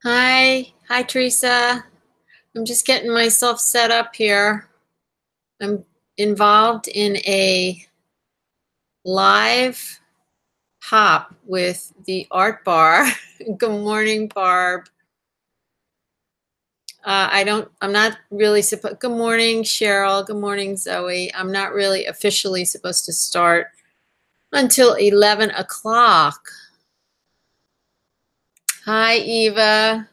Hi, Teresa. I'm just getting myself set up here. I'm involved in a live hop with the art bar. Good morning, Barb. I'm not really supposed, good morning, Cheryl. Good morning, Zoe. I'm not really officially supposed to start until 11 o'clock. Hi, Eva.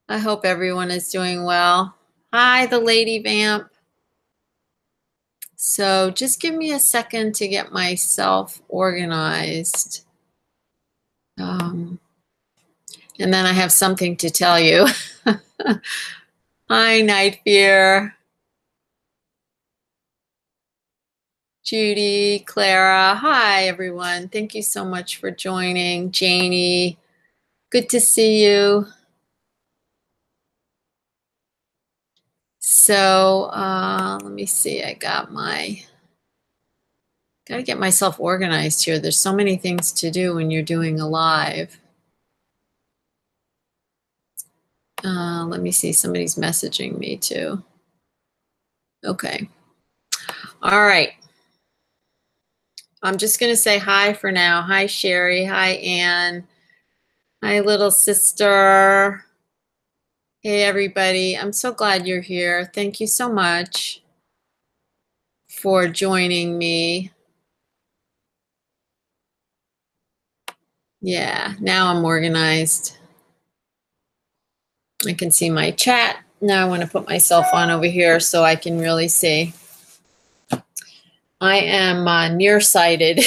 I hope everyone is doing well. Hi, the Lady Vamp. So just give me a second to get myself organized. And then I have something to tell you. Hi, Night Fear. Judy, Clara. Hi, everyone. Thank you so much for joining. Janie, good to see you. So let me see. Gotta get myself organized here. There's so many things to do when you're doing a live. Let me see. Somebody's messaging me too. Okay. All right. I'm just going to say hi for now. Hi, Sherry. Hi, Ann. Hi, little sister. Hey, everybody. I'm so glad you're here. Thank you so much for joining me. Yeah, now I'm organized. I can see my chat. Now I want to put myself on over here so I can really see. I am nearsighted.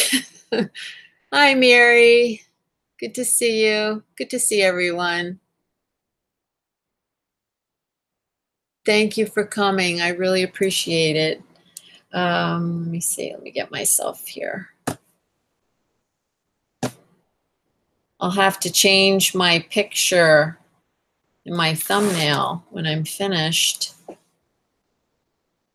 Hi, Mary. Good to see you. Good to see everyone. Thank you for coming. I really appreciate it. Let me see. Let me get myself here. I'll have to change my picture in my thumbnail when I'm finished.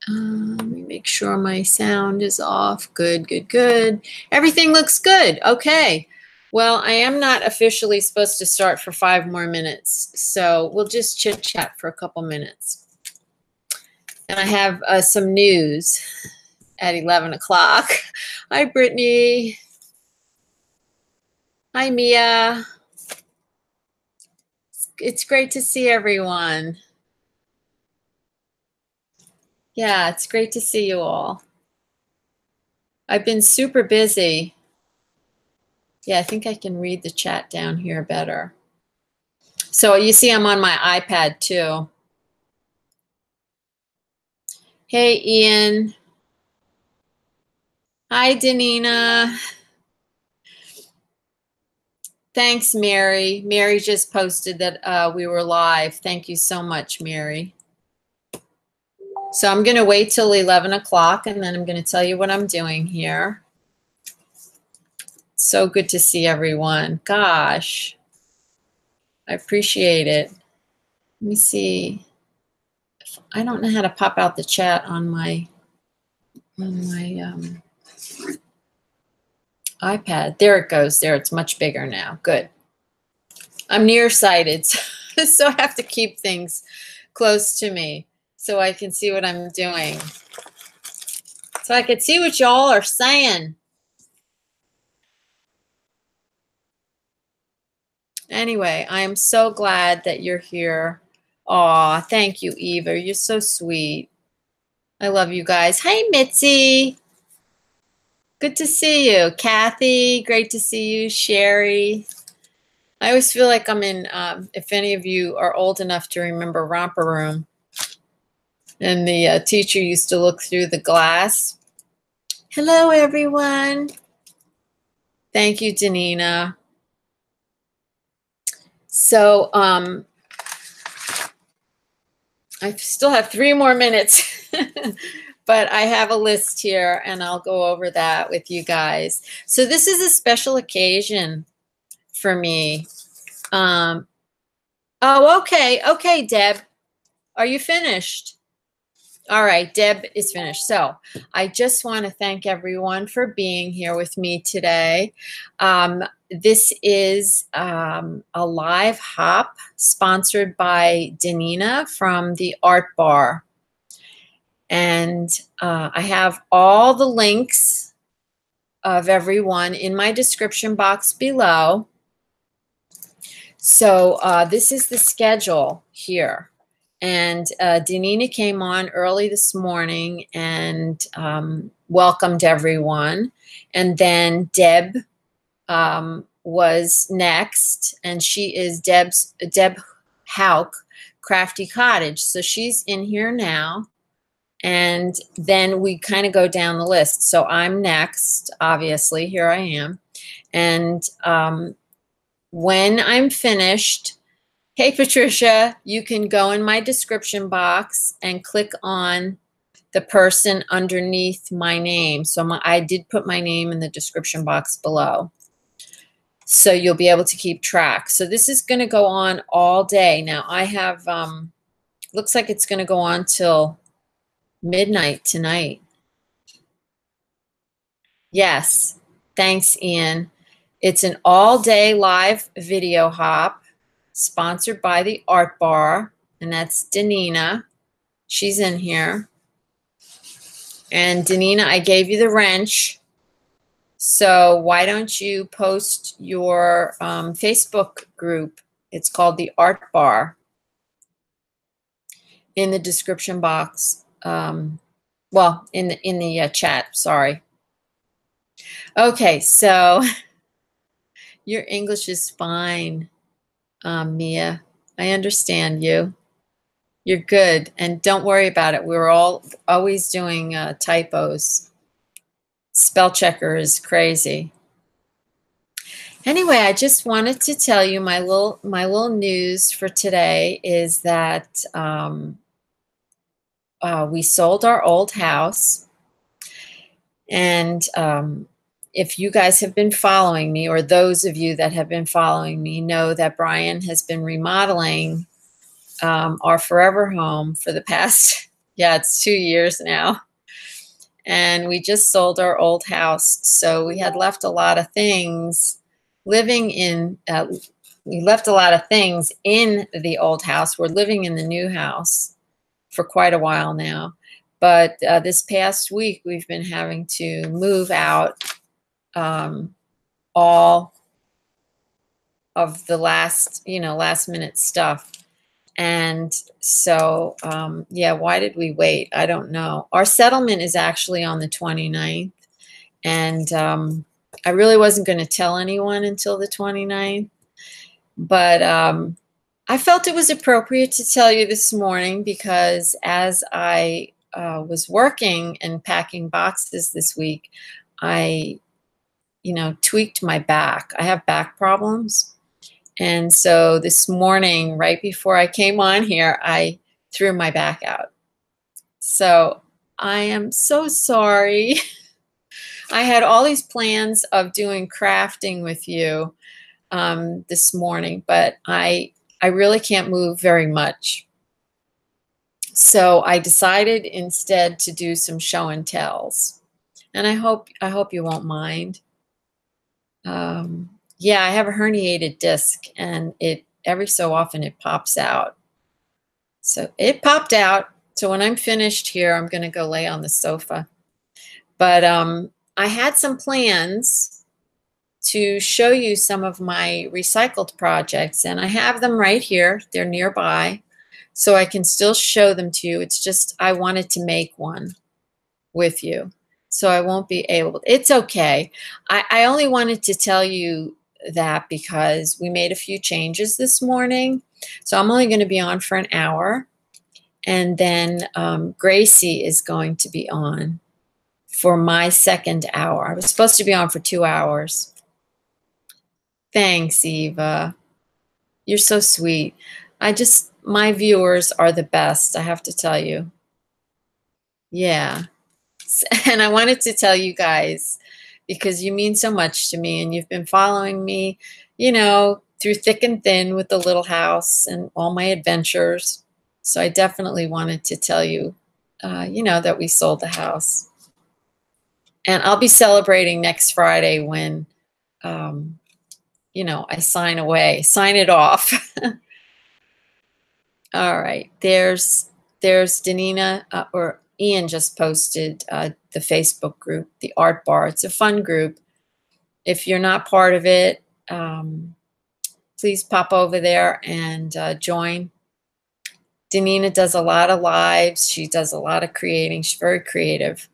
Let me make sure my sound is off. Good, good, good. Everything looks good. Okay. Well, I am not officially supposed to start for 5 more minutes, so we'll just chit chat for a couple minutes. And I have some news at 11 o'clock. Hi, Brittany. Hi, Mia. It's great to see everyone. Yeah, it's great to see you all. I've been super busy. Yeah, I think I can read the chat down here better. So you see I'm on my iPad too. Hey, Ian. Hi, Danina. Thanks, Mary. Mary just posted that we were live. Thank you so much, Mary. So I'm going to wait till 11 o'clock and then I'm going to tell you what I'm doing here. So good to see everyone. Gosh, I appreciate it. Let me see. I don't know how to pop out the chat on my iPad. There it goes. There, it's much bigger now. Good. I'm nearsighted, so I have to keep things close to me so I can see what I'm doing. So I can see what y'all are saying. Anyway, I am so glad that you're here. Aw, thank you, Eva. You're so sweet. I love you guys. Hey, Mitzi. Good to see you. Kathy, great to see you. Sherry. I always feel like I'm in, if any of you are old enough to remember Romper Room, and the teacher used to look through the glass. Hello, everyone. Thank you, Danina. So I still have 3 more minutes, but I have a list here and I'll go over that with you guys. So this is a special occasion for me. Oh, okay. Okay, Deb, are you finished? All right, Deb is finished. So I just want to thank everyone for being here with me today. This is a live hop sponsored by Danina from the Art Bar. And I have all the links of everyone in my description box below. So this is the schedule here. And Danina came on early this morning and welcomed everyone. And then Deb was next, and she is Deb Hauk, Crafty Cottage. So she's in here now. And then we kind of go down the list. So I'm next, obviously. Here I am. And when I'm finished, hey, Patricia, you can go in my description box and click on the person underneath my name. So I did put my name in the description box below. So you'll be able to keep track. So this is going to go on all day. Now I have, looks like it's going to go on till midnight tonight. Yes. Thanks, Ian. It's an all-day live video hop sponsored by the Art Bar, and that's Danina. She's in here. And Danina, I gave you the wrench. So why don't you post your Facebook group? It's called the Art Bar in the description box. Well, in the chat, sorry. Okay, so your English is fine, Mia. I understand you. You're good, and don't worry about it. We're always doing typos. Spell checker is crazy. Anyway, I just wanted to tell you my little news for today is that we sold our old house, and if you guys have been following me, or those of you that have been following me, know that Brian has been remodeling our forever home for the past, yeah, it's 2 years now. And we just sold our old house. So we had left a lot of things living in, we left a lot of things in the old house. We're living in the new house for quite a while now. But this past week, we've been having to move out all of the last minute stuff. And so, yeah, why did we wait? I don't know. Our settlement is actually on the 29th. And I really wasn't going to tell anyone until the 29th. But I felt it was appropriate to tell you this morning because as I was working and packing boxes this week, I, tweaked my back. I have back problems. And so this morning, right before I came on here, I threw my back out. So I am so sorry. I had all these plans of doing crafting with you this morning, but I really can't move very much. So I decided instead to do some show and tells. And I hope you won't mind. Yeah, I have a herniated disc, and every so often it pops out. So it popped out. So when I'm finished here, I'm going to go lay on the sofa. But I had some plans to show you some of my recycled projects, and I have them right here. They're nearby, so I can still show them to you. It's just I wanted to make one with you, so I won't be able. It's okay. I only wanted to tell you that because we made a few changes this morning. So I'm only going to be on for an hour. And then Gracie is going to be on for my second hour. I was supposed to be on for 2 hours. Thanks, Eva. You're so sweet. My viewers are the best, I have to tell you. Yeah. And I wanted to tell you guys, because you mean so much to me and you've been following me, through thick and thin with the little house and all my adventures. So I definitely wanted to tell you you know, that we sold the house. And I'll be celebrating next Friday when, you know, I sign it off. All right, there's Danina, or Ian just posted the Facebook group, the Art Bar. It's a fun group. If you're not part of it, please pop over there and join. Danina does a lot of lives. She does a lot of creating. She's very creative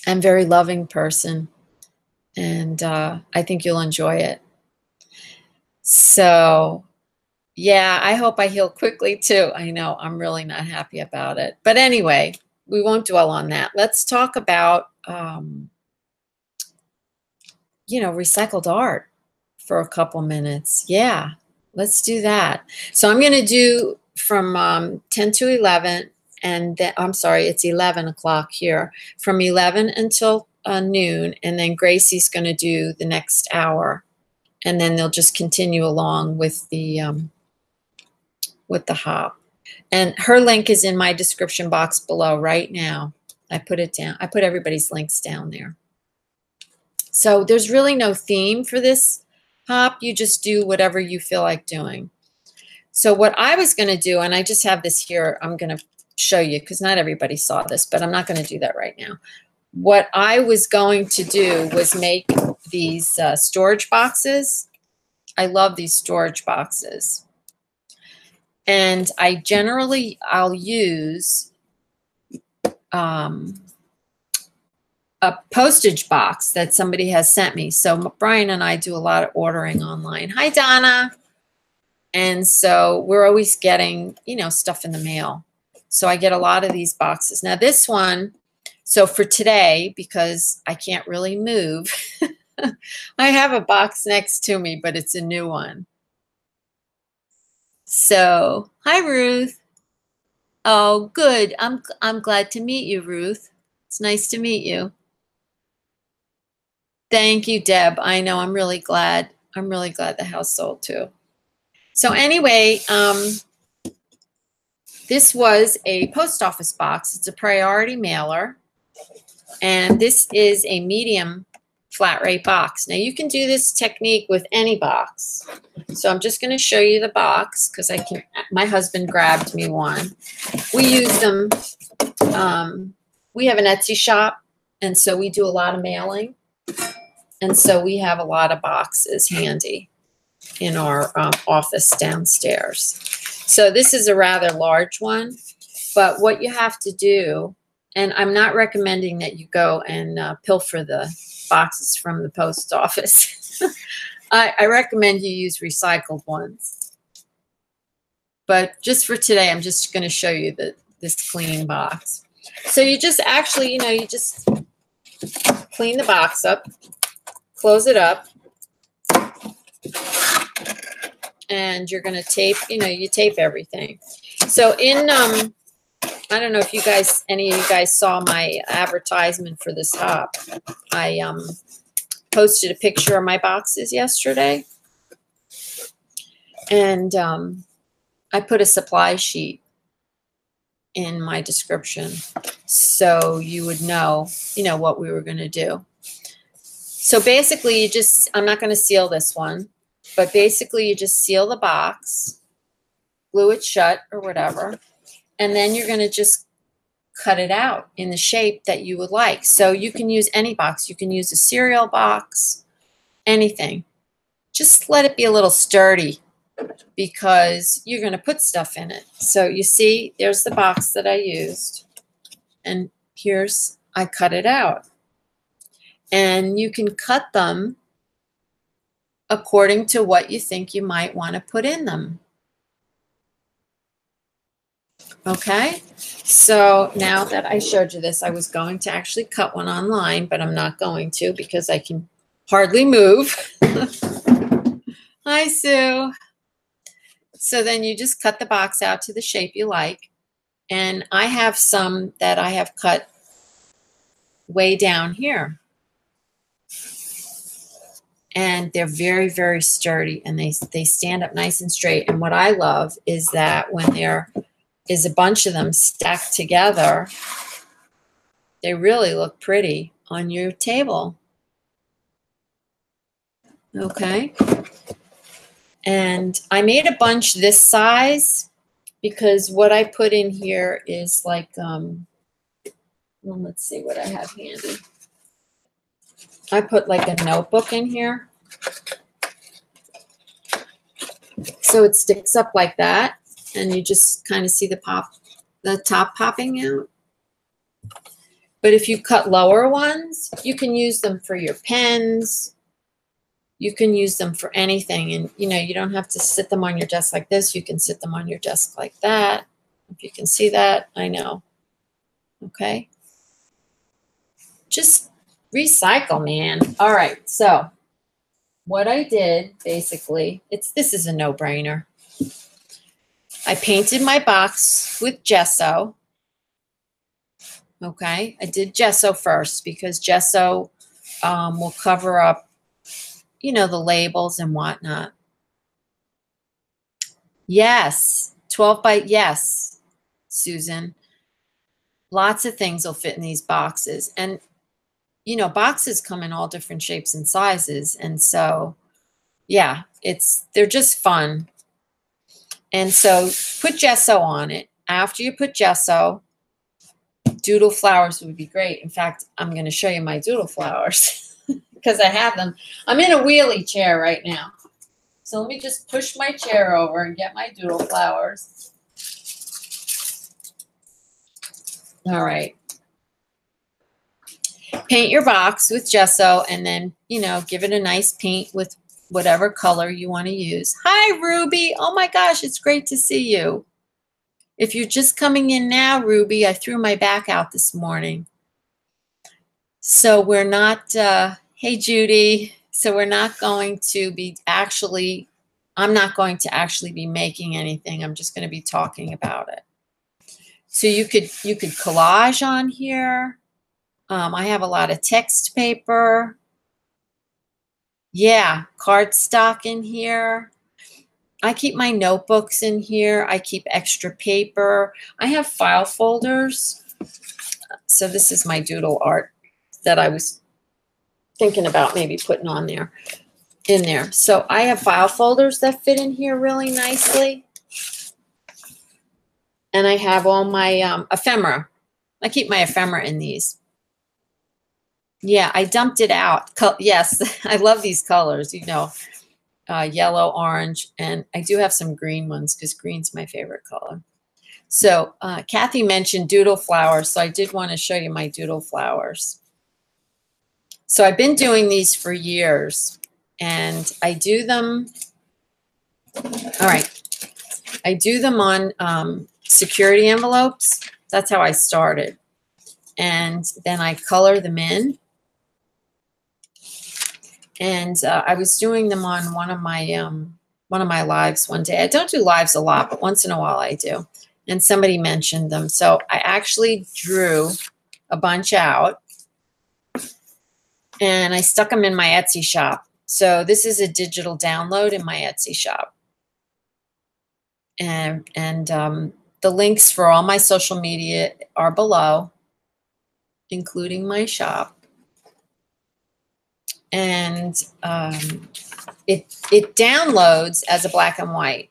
and very loving person. And I think you'll enjoy it. So, yeah, I hope I heal quickly too. I know I'm really not happy about it. But anyway, we won't dwell on that. Let's talk about, you know, recycled art for a couple minutes. Yeah, let's do that. So I'm going to do from 10 to 11, and then, I'm sorry, it's 11 o'clock here, from 11 until noon, and then Gracie's going to do the next hour, and then they'll just continue along with the hop. And her link is in my description box below right now. I put it down. I put everybody's links down there. So there's really no theme for this hop. You just do whatever you feel like doing. So what I was going to do, and I just have this here, I'm going to show you because not everybody saw this, but I'm not going to do that right now. What I was going to do was make these storage boxes. I love these storage boxes. And I'll use a postage box that somebody has sent me. So Brian and I do a lot of ordering online. Hi, Donna. And so we're always getting, you know, stuff in the mail. So I get a lot of these boxes. Now this one, so for today, because I can't really move, I have a box next to me, but it's a new one. So, hi, Ruth. Oh, good. I'm glad to meet you, Ruth. It's nice to meet you. Thank you, Deb. I know. I'm really glad. I'm really glad the house sold too. So anyway, this was a post office box. It's a priority mailer, and this is a medium flat rate box. Now you can do this technique with any box. So I'm just going to show you the box because my husband grabbed me one. We use them. We have an Etsy shop, and so we do a lot of mailing. And so we have a lot of boxes handy in our office downstairs. So this is a rather large one, but what you have to do, and I'm not recommending that you go and pilfer the boxes from the post office. I recommend you use recycled ones. But just for today, I'm just going to show you this clean box. So you just actually, you know, you just clean the box up, close it up, and you're going to tape, you know, you tape everything. So in, I don't know if you guys, any of you guys saw my advertisement for this hop. I posted a picture of my boxes yesterday. And I put a supply sheet in my description so you would know, you know, what we were going to do. So basically you just, I'm not going to seal this one, but basically you just seal the box, glue it shut or whatever, and then you're going to just cut it out in the shape that you would like. So you can use any box. You can use a cereal box, anything. Just let it be a little sturdy because you're going to put stuff in it. So you see, there's the box that I used. And here's, I cut it out. And you can cut them according to what you think you might want to put in them. Okay, so now that I showed you this, I was going to actually cut one online, but I'm not going to because I can hardly move. Hi, Sue. So then you just cut the box out to the shape you like. And I have some that I have cut way down here. And they're very, very sturdy, and they stand up nice and straight. And what I love is that when they're is a bunch of them stacked together. They really look pretty on your table. Okay. And I made a bunch this size because what I put in here is like, well, let's see what I have handy. I put like a notebook in here. So it sticks up like that, and you just kind of see the top popping out. But if you cut lower ones, you can use them for your pens. You can use them for anything. And, you know, you don't have to sit them on your desk like this. You can sit them on your desk like that. If you can see that, I know. Okay. Just recycle, man. All right. So what I did, basically, this is a no-brainer. I painted my box with gesso. Okay, I did gesso first because gesso will cover up, you know, the labels and whatnot. Yes, 12 by, yes, Susan. Lots of things will fit in these boxes. And, you know, boxes come in all different shapes and sizes. And so, yeah, they're just fun. And so put gesso on it. After you put gesso, doodle flowers would be great. In fact, I'm going to show you my doodle flowers because I have them. I'm in a wheelie chair right now. So let me just push my chair over and get my doodle flowers. All right. Paint your box with gesso and then, you know, give it a nice paint with whatever color you want to use. Hi, Ruby. Oh my gosh, it's great to see you. If you're just coming in now, Ruby, I threw my back out this morning. So we're not, hey, Judy. So we're not going to be I'm not going to actually be making anything. I'm just going to be talking about it. So you could collage on here. I have a lot of text paper. Yeah, cardstock in here. I keep my notebooks in here. I keep extra paper. I have file folders. So this is my doodle art that I was thinking about maybe putting on there, in there. So I have file folders that fit in here really nicely. And I have all my ephemera. I keep my ephemera in these. Yeah, I dumped it out. Yes, I love these colors, you know. Yellow, orange, and I do have some green ones because green's my favorite color. So Kathy mentioned doodle flowers, so I did want to show you my doodle flowers. So I've been doing these for years, and I do them, all right, I do them on security envelopes. That's how I started. And then I color them in. And I was doing them on one of my lives one day. I don't do lives a lot, but once in a while I do. And somebody mentioned them. So I actually drew a bunch out and I stuck them in my Etsy shop. So this is a digital download in my Etsy shop. And the links for all my social media are below, including my shop. And it downloads as a black and white.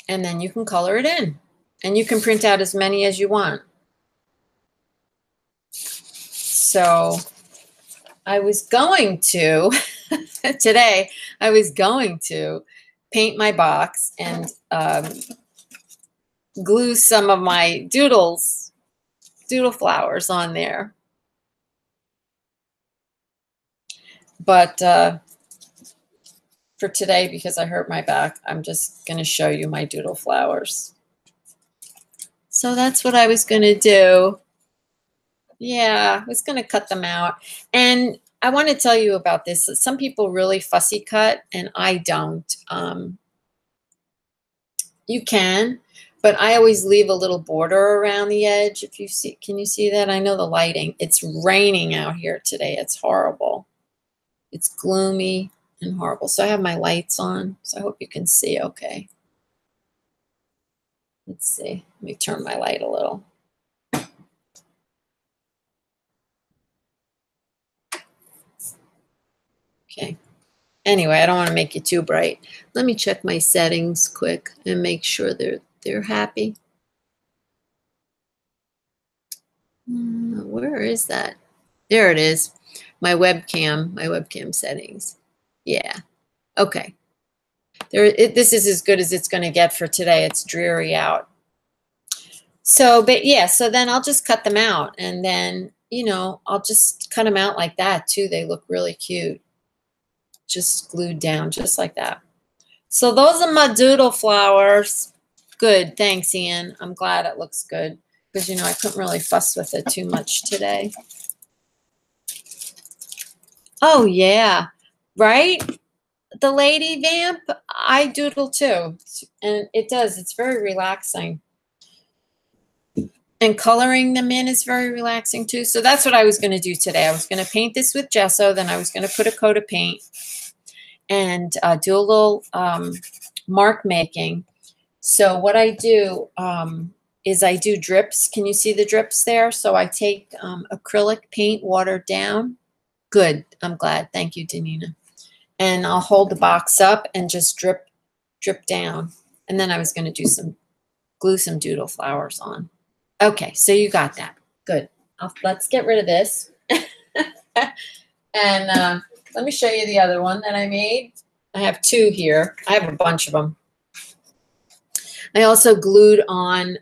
And then you can color it in. And you can print out as many as you want. So I was going to, today, I was going to paint my box and glue some of my doodle flowers on there. But for today, because I hurt my back, I'm just going to show you my doodle flowers. So that's what I was going to do. Yeah, I was going to cut them out. And I want to tell you about this. Some people really fussy cut, and I don't. You can, but I always leave a little border around the edge. If you see, can you see that? I know the lighting. It's raining out here today. It's horrible. It's gloomy and horrible. So I have my lights on, so I hope you can see okay. Let's see. Let me turn my light a little. Okay. Anyway, I don't want to make it too bright. Let me check my settings quick and make sure they're happy. Where is that? There it is. My webcam settings. Yeah. Okay. This is as good as it's going to get for today. It's dreary out. So, but yeah, so then I'll just cut them out, and then, you know, I'll just cut them out like that too. They look really cute. Just glued down, just like that. So those are my doodle flowers. Good. Thanks, Ian. I'm glad it looks good because, you know, I couldn't really fuss with it too much today. Oh, yeah. Right? The lady vamp, I doodle too. And it does. It's very relaxing. And coloring them in is very relaxing too. So that's what I was going to do today. I was going to paint this with gesso. Then I was going to put a coat of paint and do a little mark making. So what I do is I do drips. Can you see the drips there? So I take acrylic paint, watered down. Good. I'm glad. Thank you, Danina. And I'll hold the box up and just drip down. And then I was going to do glue some doodle flowers on. Okay, so you got that. Good. Let's get rid of this. And let me show you the other one that I made. I have two here. I have a bunch of them. I also glued on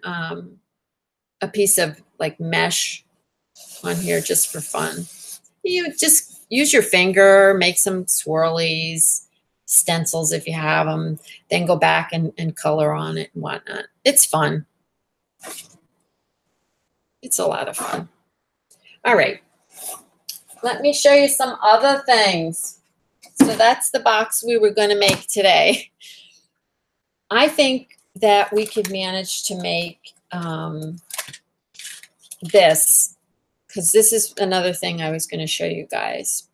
a piece of like mesh on here just for fun. You just use your finger, make some swirlies, stencils if you have them, then go back and color on it and whatnot. It's fun. It's a lot of fun. All right. Let me show you some other things. So that's the box we were going to make today. I think that we could manage to make this, because this is another thing I was going to show you guys.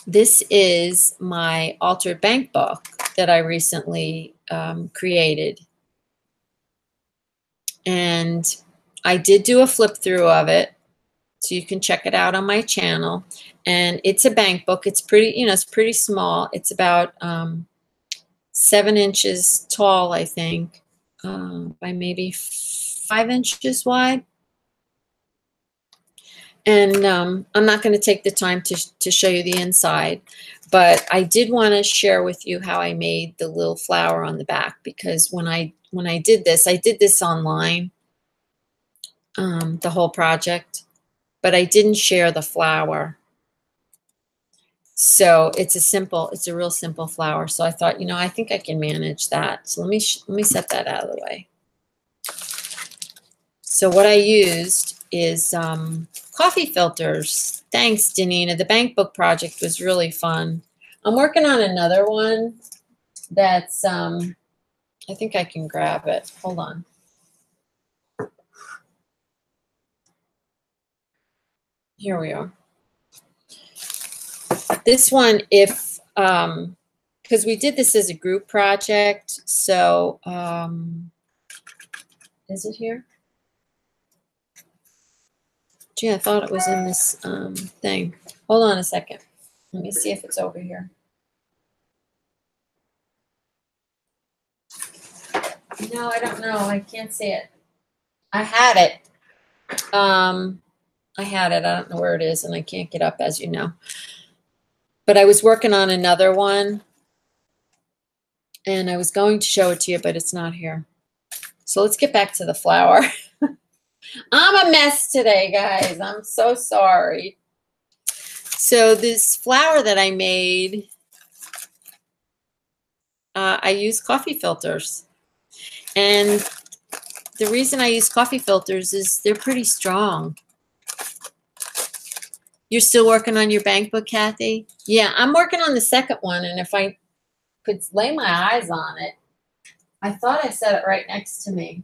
This is my altered bank book that I recently created. And I did do a flip through of it, so you can check it out on my channel. And it's a bank book. It's pretty, you know, it's pretty small. It's about 7 inches tall, I think, by maybe 5 inches wide. And I'm not going to take the time to show you the inside, but I did want to share with you how I made the little flower on the back, because when I did this online, the whole project, but I didn't share the flower. So it's a real simple flower. So I thought, you know, I think I can manage that. So let me set that out of the way. So what I used is coffee filters. Thanks, Danina. The bank book project was really fun. I'm working on another one that's, I think I can grab it. Hold on. Here we are. This one, if, because we did this as a group project, so, is it here? Gee, I thought it was in this thing. Hold on a second. Let me see if it's over here. No, I don't know. I can't see it. I had it. I had it. I don't know where it is, and I can't get up, as you know. But I was working on another one, and I was going to show it to you, but it's not here. So let's get back to the flower. I'm a mess today, guys. I'm so sorry. So this flower that I made, I use coffee filters. And the reason I use coffee filters is they're pretty strong. You're still working on your bank book, Kathy? Yeah, I'm working on the second one, and if I could lay my eyes on it, I thought I set it right next to me.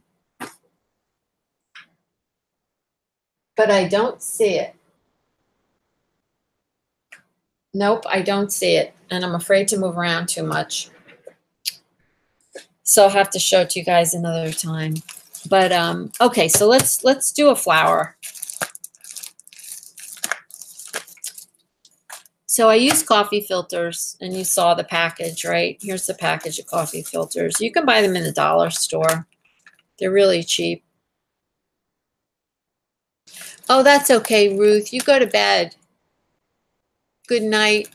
But I don't see it. Nope, I don't see it, and I'm afraid to move around too much. So I'll have to show it to you guys another time. But okay, so let's do a flower. So I use coffee filters, and you saw the package, right? Here's the package of coffee filters. You can buy them in the dollar store. They're really cheap. Oh, that's okay, Ruth. You go to bed. Good night,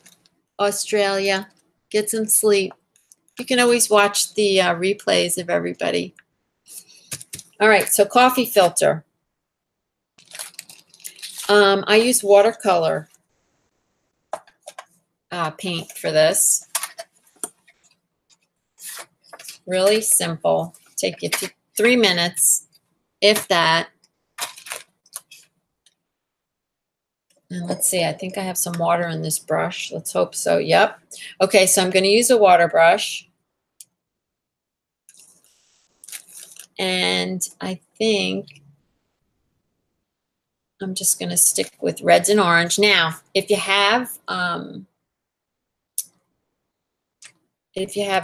Australia. Get some sleep. You can always watch the replays of everybody. All right, so coffee filter. I use watercolor paint for this. Really simple. Take you 3 minutes, if that. And let's see, I think I have some water in this brush. Let's hope so. Yep. Okay, so I'm going to use a water brush. And I think I'm just going to stick with reds and orange. Now, if you have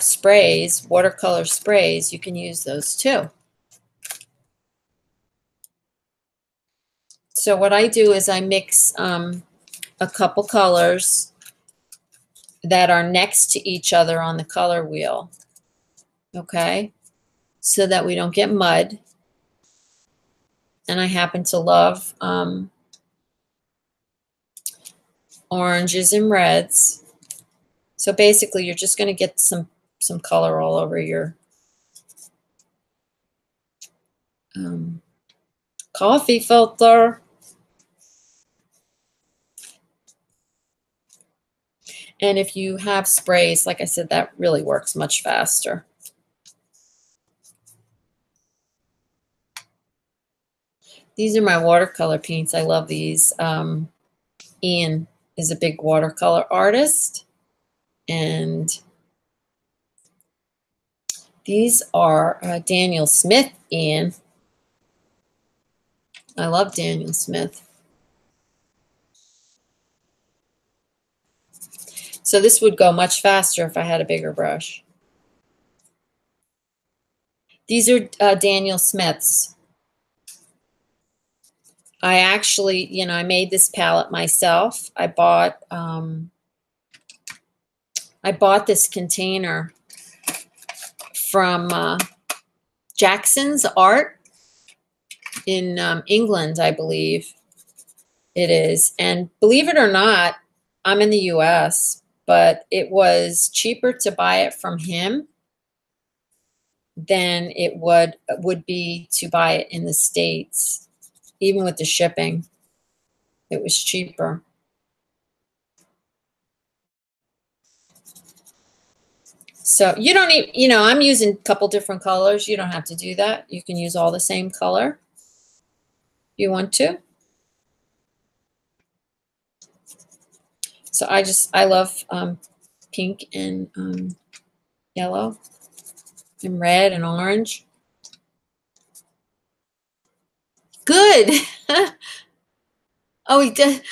sprays, watercolor sprays, you can use those too. So what I do is I mix a couple colors that are next to each other on the color wheel, okay, so that we don't get mud. And I happen to love oranges and reds. So basically, you're just going to get some color all over your coffee filter. And if you have sprays, like I said, that really works much faster. These are my watercolor paints. I love these. Ian is a big watercolor artist. And these are Daniel Smith, Ian. I love Daniel Smith. So this would go much faster if I had a bigger brush. These are Daniel Smith's. I actually, I made this palette myself. I bought this container from Jackson's Art in England, I believe it is. And believe it or not, I'm in the US, but it was cheaper to buy it from him than it would be to buy it in the States. Even with the shipping, it was cheaper. So you don't need, I'm using a couple different colors. You don't have to do that. You can use all the same color if you want to. So I love pink and yellow and red and orange. Good. Oh, he did.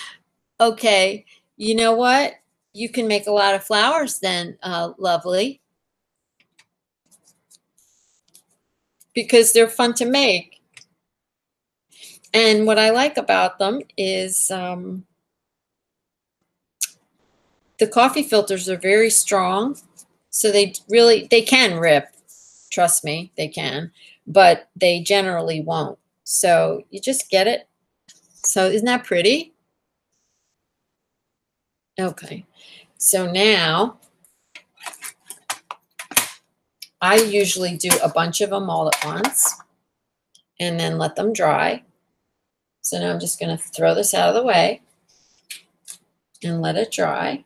Okay. You know what? You can make a lot of flowers then, lovely. Because they're fun to make. And what I like about them is the coffee filters are very strong. So they can rip. Trust me, they can. But they generally won't. So you just get it. So isn't that pretty? Okay. So now I usually do a bunch of them all at once and then let them dry. So now I'm just going to throw this out of the way and let it dry.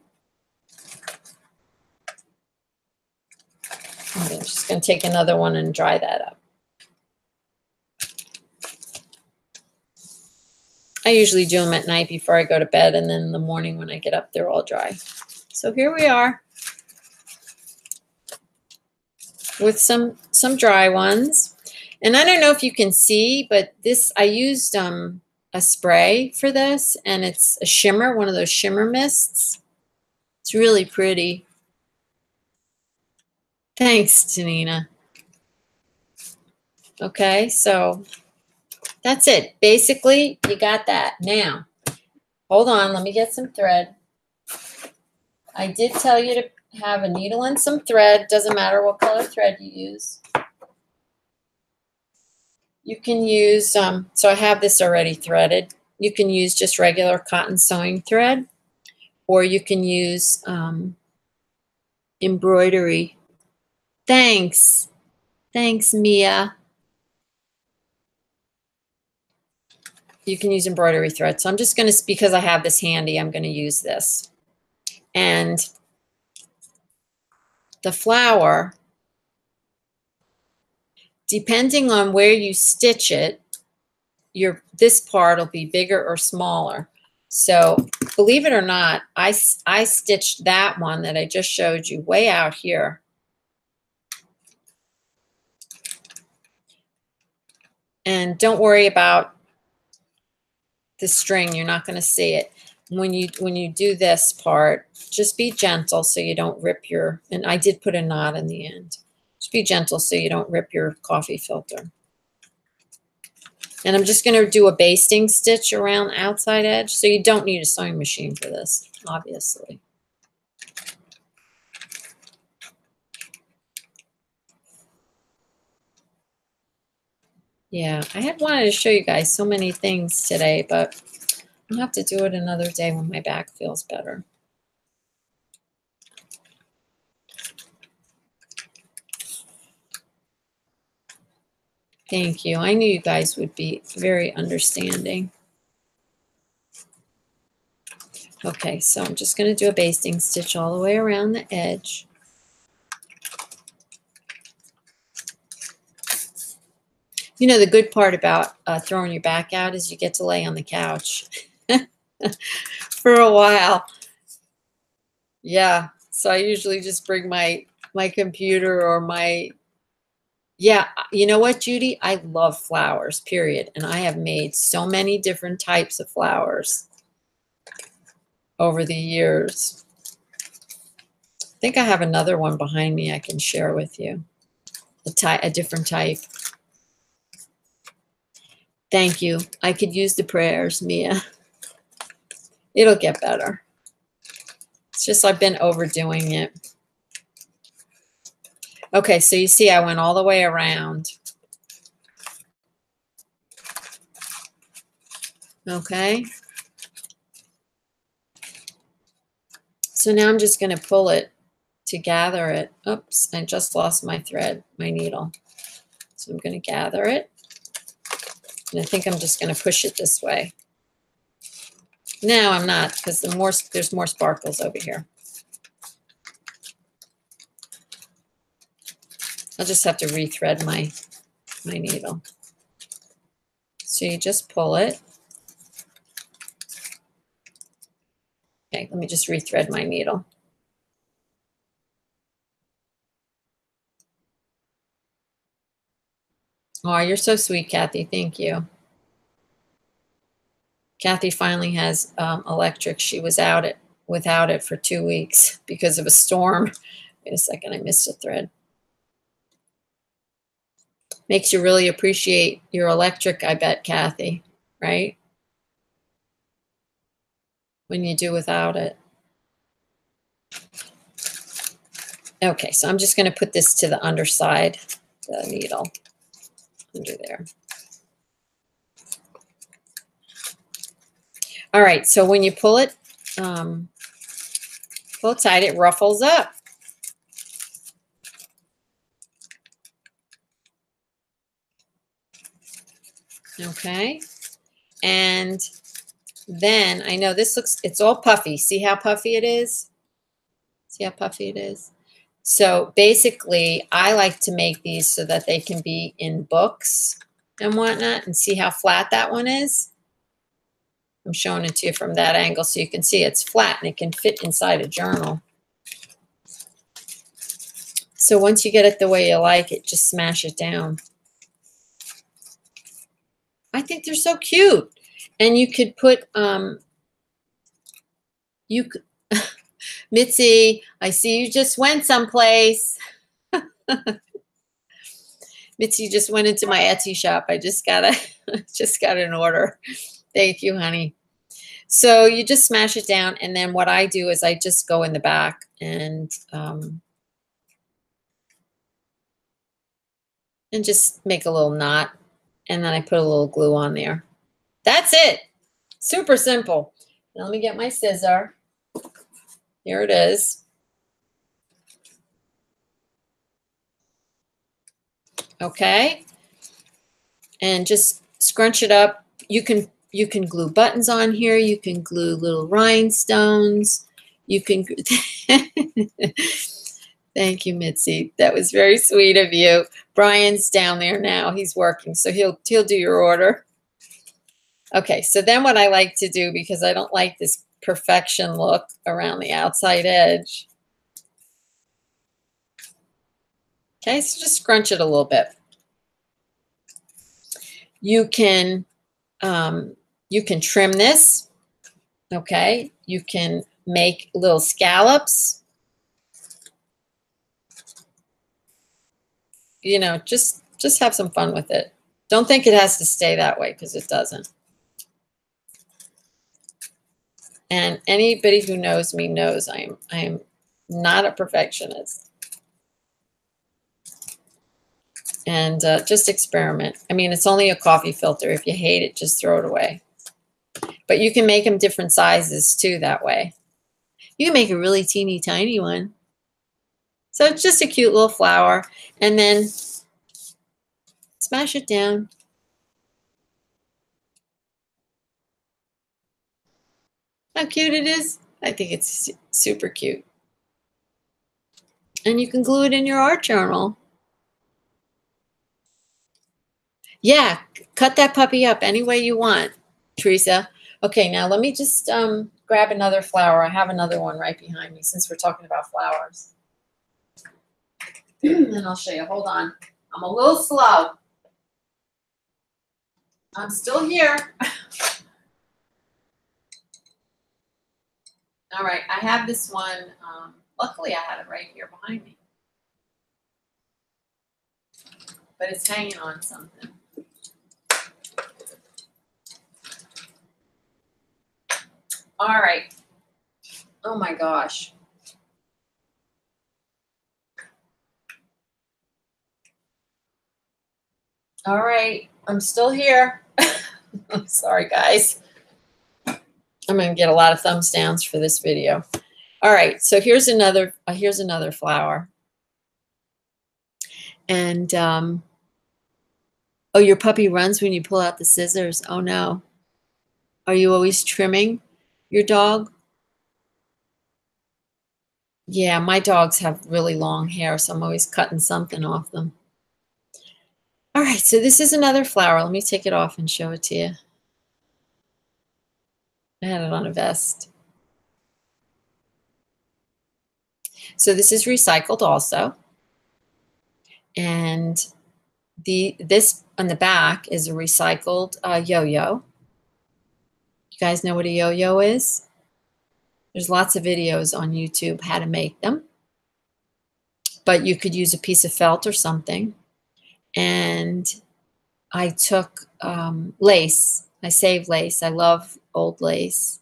And I'm just going to take another one and dry that up. I usually do them at night before I go to bed, and then in the morning when I get up, they're all dry. So here we are with some dry ones. And I don't know if you can see, but I used a spray for this, and it's a shimmer, one of those shimmer mists. It's really pretty. Thanks, Janina. Okay, so that's it. Basically, you got that. Now, hold on. Let me get some thread. I did tell you to have a needle and some thread. Doesn't matter what color thread you use. You can use, so I have this already threaded. You can use just regular cotton sewing thread, or you can use embroidery. Thanks. Thanks, Mia. You can use embroidery thread. So I'm just going to, because I have this handy, I'm going to use this. And the flower, depending on where you stitch it, this part will be bigger or smaller. So believe it or not, I stitched that one that I just showed you way out here. And don't worry about the string. You're not going to see it. When you do this part, just be gentle so you don't rip your, and I did put a knot in the end. Just be gentle so you don't rip your coffee filter. And I'm just going to do a basting stitch around the outside edge. So you don't need a sewing machine for this, obviously. Yeah, I had wanted to show you guys so many things today, but I'll have to do it another day when my back feels better. Thank you. I knew you guys would be very understanding. Okay, so I'm just going to do a basting stitch all the way around the edge. You know, the good part about throwing your back out is you get to lay on the couch for a while. Yeah, so I usually just bring my computer or my, yeah, you know what, Judy? I love flowers, period. And I have made so many different types of flowers over the years. I think I have another one behind me I can share with you. A different type. Thank you. I could use the prayers, Mia. It'll get better. It's just I've been overdoing it. Okay, so you see I went all the way around. Okay. So now I'm just going to pull it to gather it. Oops, I just lost my thread, my needle. So I'm going to gather it. And I think I'm just going to push it this way. No, I'm not, because there's more sparkles over here. I'll just have to rethread my needle. So you just pull it. Okay, let me just rethread my needle. Oh, you're so sweet, Kathy. Thank you. Kathy finally has electric. She was without it for 2 weeks because of a storm. Wait a second, I missed a thread. Makes you really appreciate your electric, I bet, Kathy, right? When you do without it. Okay, so I'm just going to put this to the underside, the needle, under there. All right, so when you pull it tight, it ruffles up. Okay, and then I know this looks, it's all puffy. See how puffy it is? See how puffy it is? So basically, I like to make these so that they can be in books and whatnot, and see how flat that one is? I'm showing it to you from that angle so you can see it's flat and it can fit inside a journal. So once you get it the way you like it, just smash it down. I think they're so cute. And you could put, Mitzi, I see you just went someplace. Mitzi just went into my Etsy shop. I just got just got an order. Thank you, honey. So you just smash it down, and then what I do is I just go in the back and just make a little knot, and then I put a little glue on there. That's it. Super simple. Now let me get my scissor. Here it is. Okay. And just scrunch it up. You can glue buttons on here. You can glue little rhinestones. You can Thank you, Mitzi. That was very sweet of you. Brian's down there now. He's working, so he'll do your order. Okay, so then what I like to do, because I don't like this perfection look around the outside edge. Okay, so just scrunch it a little bit. You can trim this. Okay, you can make little scallops. You know, just have some fun with it. Don't think it has to stay that way, because it doesn't. And anybody who knows me knows I am not a perfectionist. And just experiment. I mean, it's only a coffee filter. If you hate it, just throw it away. But you can make them different sizes too that way. You can make a really teeny tiny one. So it's just a cute little flower. And then smash it down. How cute it is. I think it's super cute. And you can glue it in your art journal. Yeah, cut that puppy up any way you want, Teresa. Okay, now let me just grab another flower. I have another one right behind me since we're talking about flowers. And I'll show you. Hold on. I'm a little slow. I'm still here. All right, I have this one. Luckily, I had it right here behind me. But it's hanging on something. All right. Oh my gosh. All right, I'm still here. I'm sorry, guys. I'm going to get a lot of thumbs downs for this video. All right, so here's another flower. And oh, your puppy runs when you pull out the scissors. Oh no. Are you always trimming your dog? Yeah, my dogs have really long hair, so I'm always cutting something off them. All right, so this is another flower. Let me take it off and show it to you. I had it on a vest. So this is recycled also. And this on the back is a recycled yo-yo. You guys know what a yo-yo is? There's lots of videos on YouTube how to make them. But you could use a piece of felt or something. And I took lace. I saved lace. I love old lace.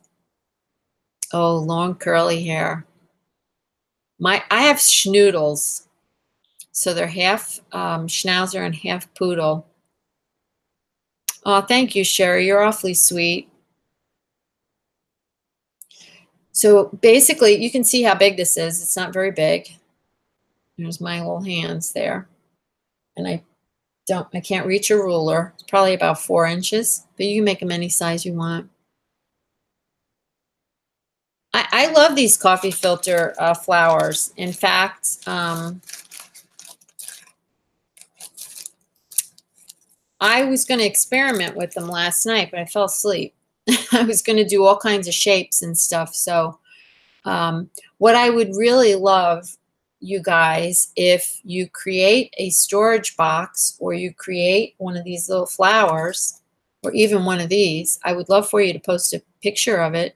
Oh, long curly hair. I have schnoodles. So they're half schnauzer and half poodle. Oh, thank you, Sherry. You're awfully sweet. So basically, you can see how big this is. It's not very big. There's my little hands there. And I can't reach a ruler. It's probably about 4 inches, but you can make them any size you want. I love these coffee filter flowers. In fact, I was going to experiment with them last night, but I fell asleep. I was going to do all kinds of shapes and stuff. So what I would really love, you guys, if you create a storage box or you create one of these little flowers or even one of these, I would love for you to post a picture of it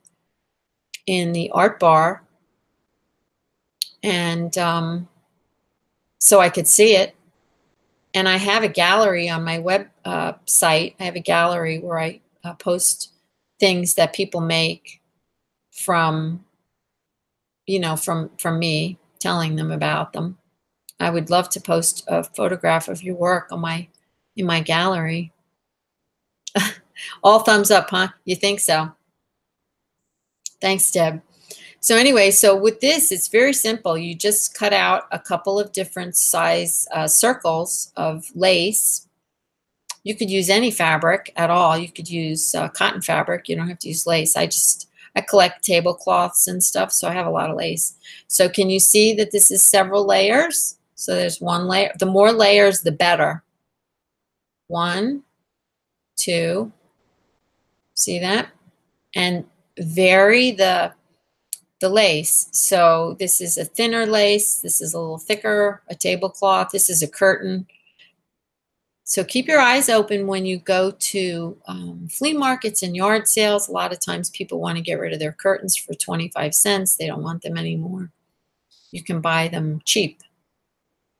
in the art bar, and so I could see it. And I have a gallery on my web site. I have a gallery where I post things that people make from, from me telling them about them. I would love to post a photograph of your work on in my gallery. All thumbs up, huh? You think so? Thanks, Deb. So anyway, so with this, it's very simple. You just cut out a couple of different size circles of lace. You could use any fabric at all. You could use cotton fabric. You don't have to use lace. I collect tablecloths and stuff, so I have a lot of lace. So can you see that this is several layers? So there's one layer. The more layers, the better. 1, 2, see that? And vary the lace. So this is a thinner lace. This is a little thicker, a tablecloth. This is a curtain. So keep your eyes open when you go to flea markets and yard sales. A lot of times people want to get rid of their curtains for 25 cents. They don't want them anymore. You can buy them cheap.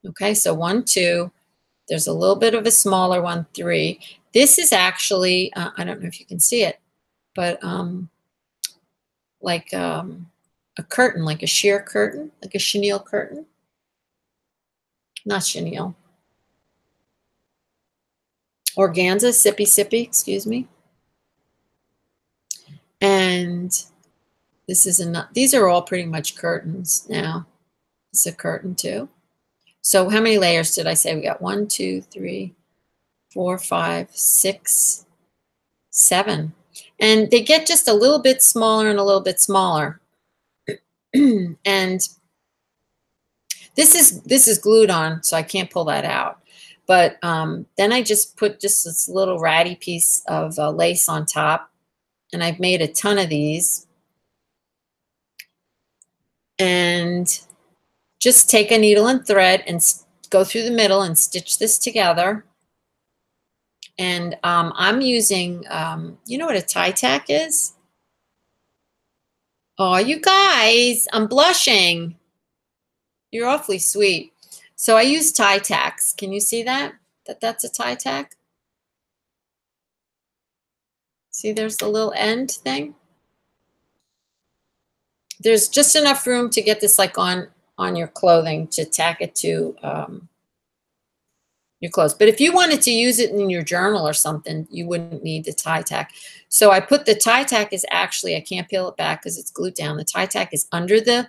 Okay, so 1, 2. There's a little bit of a smaller one, 3. This is actually, I don't know if you can see it, but like a curtain, like a sheer curtain, like a chenille curtain. Not chenille. Organza, sippy, excuse me. And this is these are all pretty much curtains now. It's a curtain too. So how many layers did I say? We got 1, 2, 3, 4, 5, 6, 7. And they get just a little bit smaller and a little bit smaller. And this is glued on, so I can't pull that out. But then I just put just this little ratty piece of lace on top. And I've made a ton of these. And just take a needle and thread and go through the middle and stitch this together. And I'm using, you know what a tie tack is? Oh, you guys, I'm blushing. You're awfully sweet. So I use tie tacks. Can you see that? That's a tie tack? See, there's the little end thing. There's just enough room to get this like on your clothing to tack it to your clothes. But if you wanted to use it in your journal or something, you wouldn't need the tie tack. So I put the tie tack is actually, I can't peel it back because it's glued down. The tie tack is under the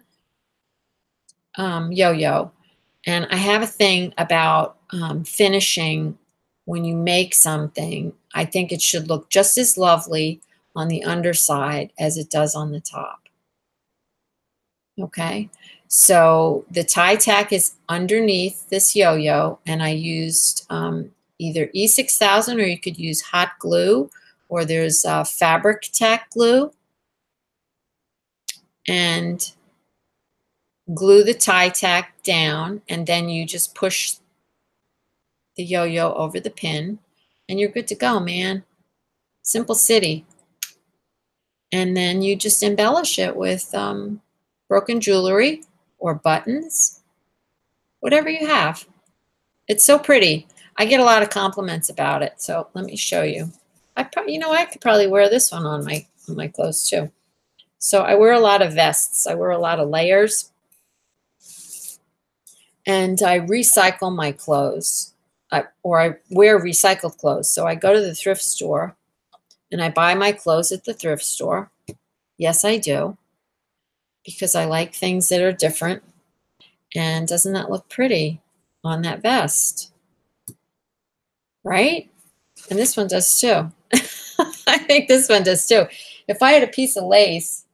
yo-yo. And I have a thing about finishing when you make something. I think it should look just as lovely on the underside as it does on the top. Okay, so the tie tack is underneath this yo-yo, and I used either E6000 or you could use hot glue, or there's fabric tack glue, and glue the tie tack down, and then you just push the yo-yo over the pin, and you're good to go, man. Simple city. And then you just embellish it with broken jewelry or buttons, whatever you have. It's so pretty. I get a lot of compliments about it. So let me show you. I could probably wear this one on my clothes too. So I wear a lot of vests. I wear a lot of layers. And I recycle my clothes, or I wear recycled clothes. So I go to the thrift store and I buy my clothes at the thrift store. Yes, I do. Because I like things that are different. And doesn't that look pretty on that vest? Right? And this one does too. I think this one does too. If I had a piece of lace,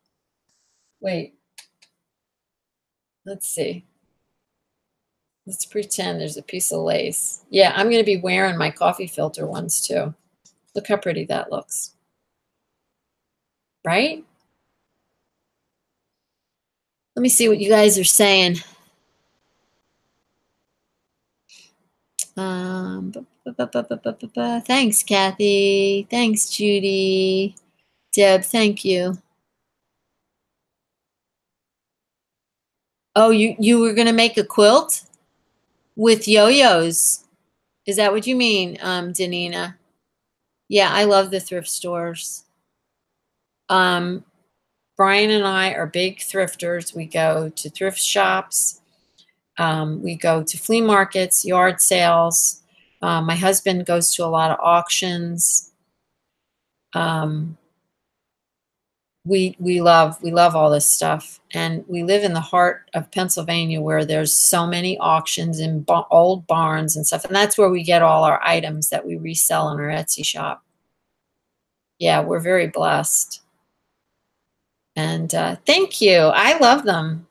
wait, let's see. Let's pretend there's a piece of lace. Yeah, I'm going to be wearing my coffee filter ones too. Look how pretty that looks. Right? Let me see what you guys are saying. Thanks, Kathy. Thanks, Judy. Deb, thank you. Oh, you were going to make a quilt with yo-yos. Is that what you mean, Danina? Yeah, I love the thrift stores. Brian and I are big thrifters. We go to thrift shops. We go to flea markets, yard sales. My husband goes to a lot of auctions. Um, we love all this stuff, and we live in the heart of Pennsylvania, where there's so many auctions in old barns and stuff, and that's where we get all our items that we resell in our Etsy shop. Yeah, we're very blessed, and thank you. I love them.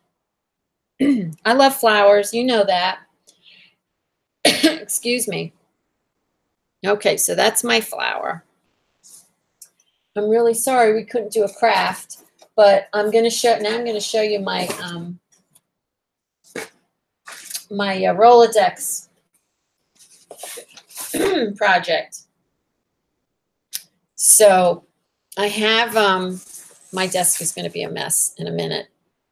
I love flowers. You know that. Excuse me. Okay, so that's my flower. I'm really sorry we couldn't do a craft, but I'm going to show now. I'm going to show you my Rolodex project. So I have my desk is going to be a mess in a minute.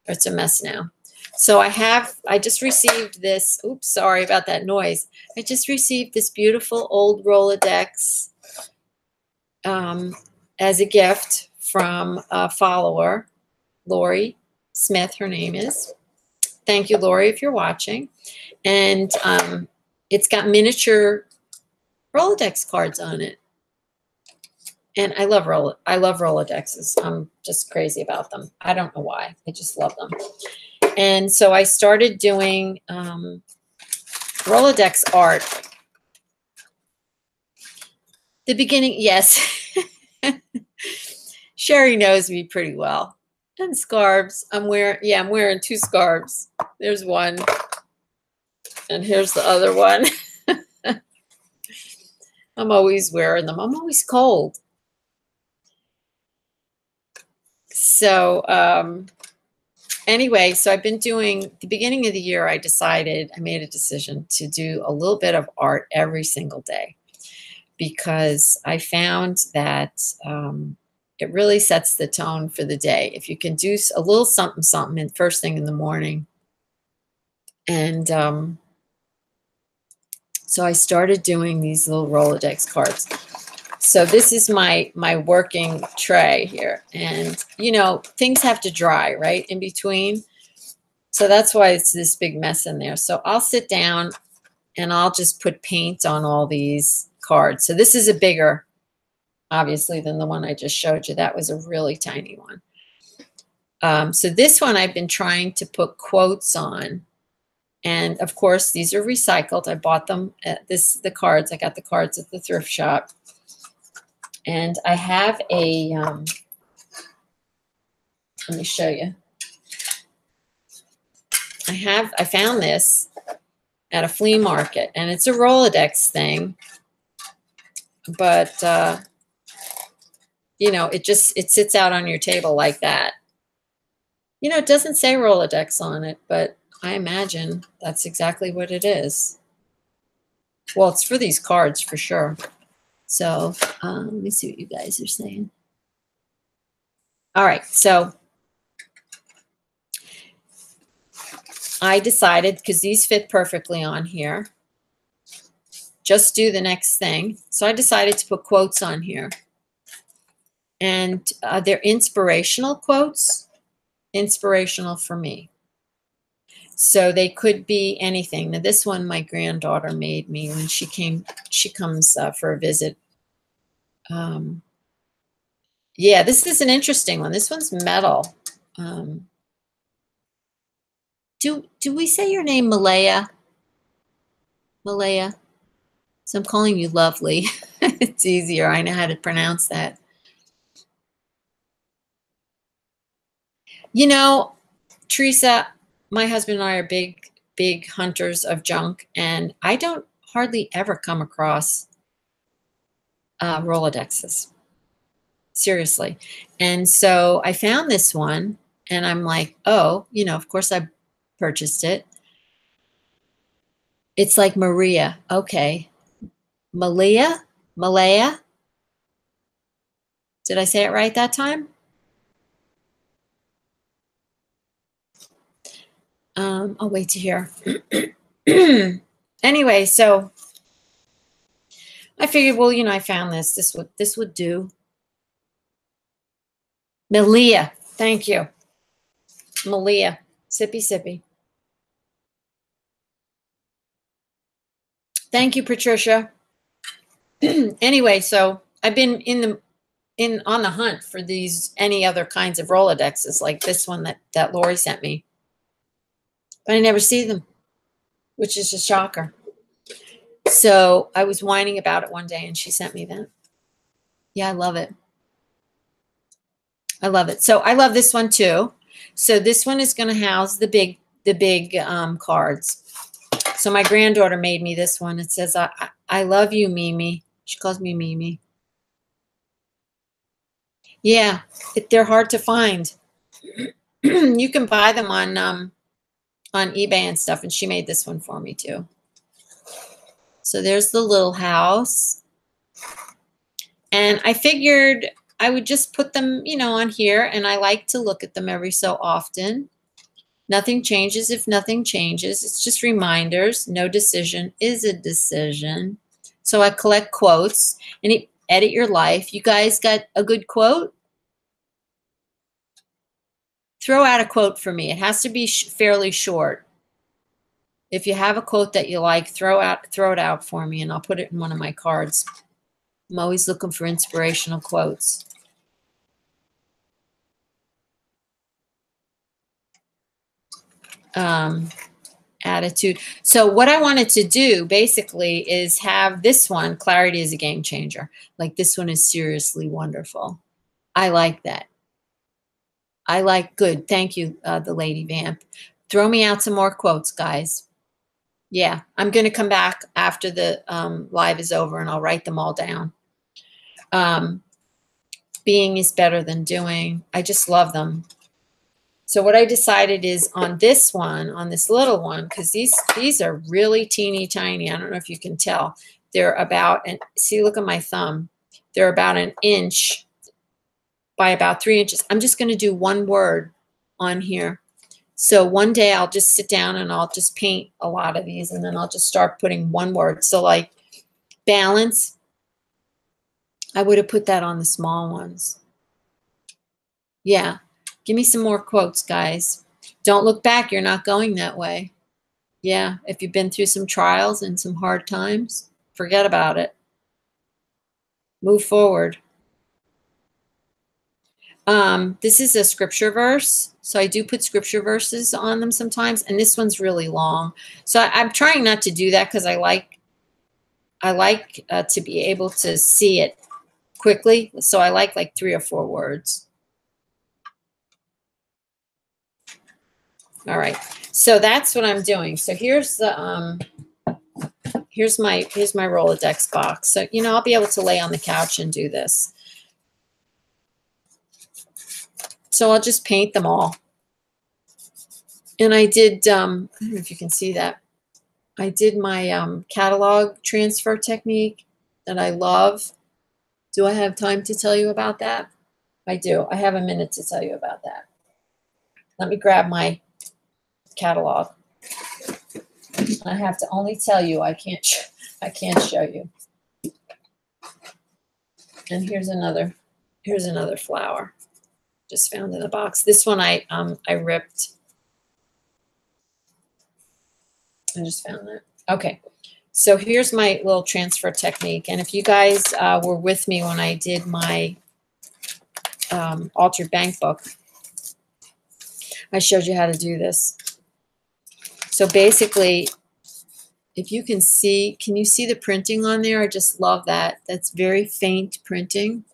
It's a mess now. So I just received this. Oops, sorry about that noise. I just received this beautiful old Rolodex as a gift from a follower, Lori Smith, her name is. Thank you, Lori, if you're watching. And it's got miniature Rolodex cards on it. And I love Rolodexes. I'm just crazy about them. I don't know why. I just love them. And so I started doing Rolodex art. The beginning, yes. Sherry knows me pretty well. And scarves. I'm wearing two scarves. There's one. And here's the other one. I'm always wearing them. I'm always cold. So anyway, so I've been doing, the beginning of the year, I made a decision to do a little bit of art every single day, because I found that it really sets the tone for the day. If you can do a little something, something first thing in the morning. And so I started doing these little Rolodex cards. So this is my working tray here. And, you know, things have to dry, right, in between. So that's why it's this big mess in there. So I'll sit down and I'll just put paint on all these cards. So this is a bigger, obviously, than the one I just showed you. That was a really tiny one. So this one I've been trying to put quotes on. And of course, these are recycled. I bought them at the cards. I got the cards at the thrift shop. And I have a, let me show you. I found this at a flea market, and it's a Rolodex thing. But, you know, it sits out on your table like that. You know, it doesn't say Rolodex on it, but I imagine that's exactly what it is. Well, it's for these cards for sure. So let me see what you guys are saying. All right, so I decided, because these fit perfectly on here, just do the next thing. So I decided to put quotes on here. And they're inspirational quotes, inspirational for me. So they could be anything. Now, this one my granddaughter made me when she comes for a visit. Yeah, this is an interesting one. This one's metal. Do we say your name, Malaya? Malaya? So I'm calling you Lovely. It's easier. I know how to pronounce that. You know, Teresa, my husband and I are big hunters of junk, and I don't hardly ever come across Rolodexes. Seriously. And so I found this one, and I'm like, oh, you know, of course I purchased it. It's like Maria. Okay. Malaya? Did I say it right that time? I'll wait to hear. Anyway, so I figured, well, you know, I found this. This would do. Malia. Thank you. Malia. Sippy sippy. Thank you, Patricia. Anyway, so I've been on the hunt for these any other kinds of Rolodexes like this one that Lori sent me. But I never see them, which is a shocker. So I was whining about it one day and she sent me that. Yeah, I love it. I love it. So I love this one too. So this one is going to house the big cards. So my granddaughter made me this one. It says, I love you, Mimi. She calls me Mimi. Yeah, they're hard to find. You can buy them on eBay and stuff, and she made this one for me too. So there's the little house. And I figured I would just put them, you know, on here, and I like to look at them every so often. Nothing changes if nothing changes. It's just reminders. No decision is a decision. So I collect quotes and edit your life. You guys got a good quote? Throw out a quote for me. It has to be fairly short. If you have a quote that you like, throw it out for me, and I'll put it in one of my cards. I'm always looking for inspirational quotes. Attitude. So what I wanted to do basically is have this one, clarity is a game changer. Like this one is seriously wonderful. I like that. I like good. Thank you, the Lady Vamp. Throw me out some more quotes, guys. Yeah, I'm going to come back after the live is over and I'll write them all down. Being is better than doing. I just love them. So what I decided is on this one, on this little one, because these are really teeny tiny. I don't know if you can tell. They're about, and see, look at my thumb. They're about an inch by about 3 inches. I'm just going to do one word on here. So one day I'll just sit down and I'll just paint a lot of these, and then I'll just start putting one word. So like balance, I would have put that on the small ones. Yeah. Give me some more quotes, guys. Don't look back. You're not going that way. Yeah. If you've been through some trials and some hard times, forget about it. Move forward. This is a scripture verse. So I do put scripture verses on them sometimes. And this one's really long. So I'm trying not to do that because I like to be able to see it quickly. So I like 3 or 4 words. All right, so that's what I'm doing. So here's the here's my Rolodex box. So you know I'll be able to lay on the couch and do this. So I'll just paint them all. And I did I don't know if you can see that. I did my catalog transfer technique that I love. Do I have time to tell you about that? I do. I have a minute to tell you about that. Let me grab my catalog. I have to only tell you. I can't show you. And here's another flower. Just found in the box. This one I ripped. I just found that. Okay. So here's my little transfer technique. And if you guys were with me when I did my altered bank book, I showed you how to do this. So basically, if you can see, can you see the printing on there? I just love that. That's very faint printing.